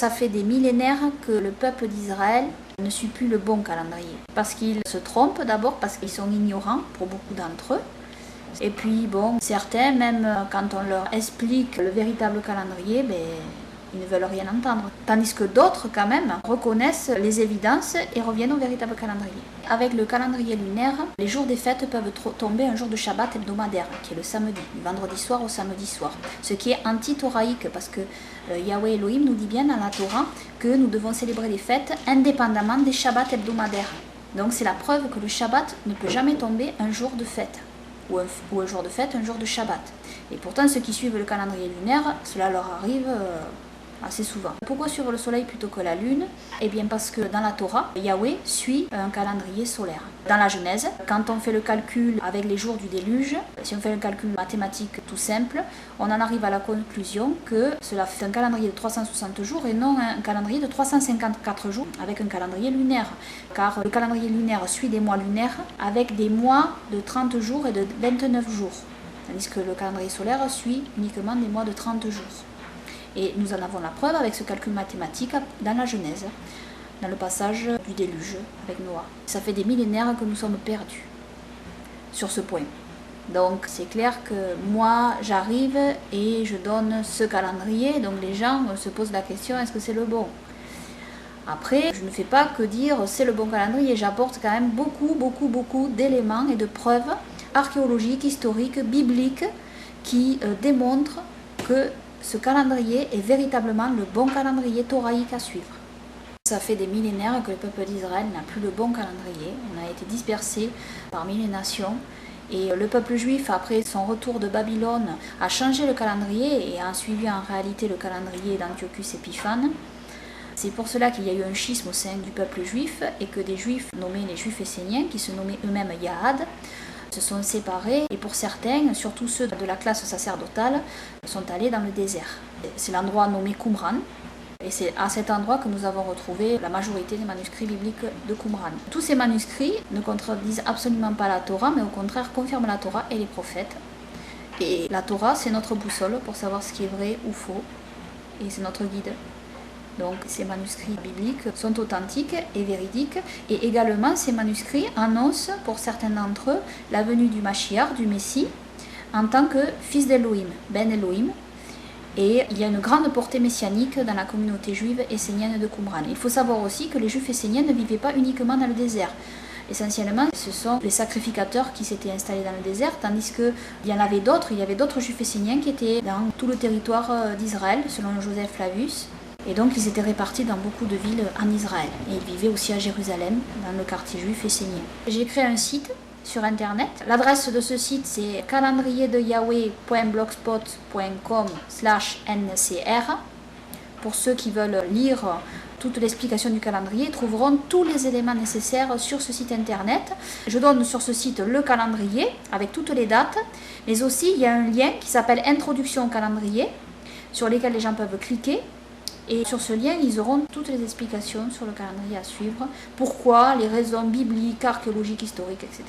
Ça fait des millénaires que le peuple d'Israël ne suit plus le bon calendrier. Parce qu'ils se trompent d'abord, parce qu'ils sont ignorants pour beaucoup d'entre eux. Et puis bon, certains, même quand on leur explique le véritable calendrier, ils ne veulent rien entendre. Tandis que d'autres, quand même, reconnaissent les évidences et reviennent au véritable calendrier. Avec le calendrier lunaire, les jours des fêtes peuvent tomber un jour de Shabbat hebdomadaire, qui est le samedi, du vendredi soir au samedi soir. Ce qui est anti-thoraïque, parce que Yahweh Elohim nous dit bien dans la Torah que nous devons célébrer les fêtes indépendamment des Shabbats hebdomadaires. Donc c'est la preuve que le Shabbat ne peut jamais tomber un jour de fête. Ou un jour de fête, un jour de Shabbat. Et pourtant, ceux qui suivent le calendrier lunaire, cela leur arrive assez souvent. Pourquoi suivre le soleil plutôt que la lune? Eh bien parce que dans la Torah, Yahweh suit un calendrier solaire. Dans la Genèse, quand on fait le calcul avec les jours du déluge, si on fait un calcul mathématique tout simple, on en arrive à la conclusion que cela fait un calendrier de 360 jours et non un calendrier de 354 jours avec un calendrier lunaire. Car le calendrier lunaire suit des mois lunaires avec des mois de 30 jours et de 29 jours. Tandis que le calendrier solaire suit uniquement des mois de 30 jours. Et nous en avons la preuve avec ce calcul mathématique dans la Genèse, dans le passage du déluge avec Noah. Ça fait des millénaires que nous sommes perdus sur ce point. Donc c'est clair que moi j'arrive et je donne ce calendrier, donc les gens se posent la question, est-ce que c'est le bon? Après, je ne fais pas que dire c'est le bon calendrier, j'apporte quand même beaucoup d'éléments et de preuves archéologiques, historiques, bibliques qui démontrent que ce calendrier est véritablement le bon calendrier thoraïque à suivre. Ça fait des millénaires que le peuple d'Israël n'a plus le bon calendrier. On a été dispersé parmi les nations. Et le peuple juif, après son retour de Babylone, a changé le calendrier et a suivi en réalité le calendrier d'Antiochus Épiphane. C'est pour cela qu'il y a eu un schisme au sein du peuple juif et que des juifs nommés les juifs esséniens, qui se nommaient eux-mêmes Yahad, se sont séparés et pour certains, surtout ceux de la classe sacerdotale, sont allés dans le désert. C'est l'endroit nommé Qumran et c'est à cet endroit que nous avons retrouvé la majorité des manuscrits bibliques de Qumran. Tous ces manuscrits ne contredisent absolument pas la Torah, mais au contraire confirment la Torah et les prophètes. Et la Torah, c'est notre boussole pour savoir ce qui est vrai ou faux et c'est notre guide. Donc ces manuscrits bibliques sont authentiques et véridiques et également ces manuscrits annoncent pour certains d'entre eux la venue du Mashiach, du Messie, en tant que fils d'Elohim, Ben Elohim. Et il y a une grande portée messianique dans la communauté juive essénienne de Qumran. Il faut savoir aussi que les juifs esséniens ne vivaient pas uniquement dans le désert. Essentiellement, ce sont les sacrificateurs qui s'étaient installés dans le désert, tandis qu'il y en avait d'autres, il y avait d'autres juifs esséniens qui étaient dans tout le territoire d'Israël, selon Joseph Flavius. Et donc ils étaient répartis dans beaucoup de villes en Israël. Et ils vivaient aussi à Jérusalem, dans le quartier juif essénien. J'ai créé un site sur internet. L'adresse de ce site c'est calendrierdeyahweh.blogspot.com/ncr. Pour ceux qui veulent lire toute l'explication du calendrier, ils trouveront tous les éléments nécessaires sur ce site internet. Je donne sur ce site le calendrier avec toutes les dates, mais aussi il y a un lien qui s'appelle Introduction au calendrier, sur lequel les gens peuvent cliquer. Et sur ce lien, ils auront toutes les explications sur le calendrier à suivre, pourquoi, les raisons bibliques, archéologiques, historiques, etc.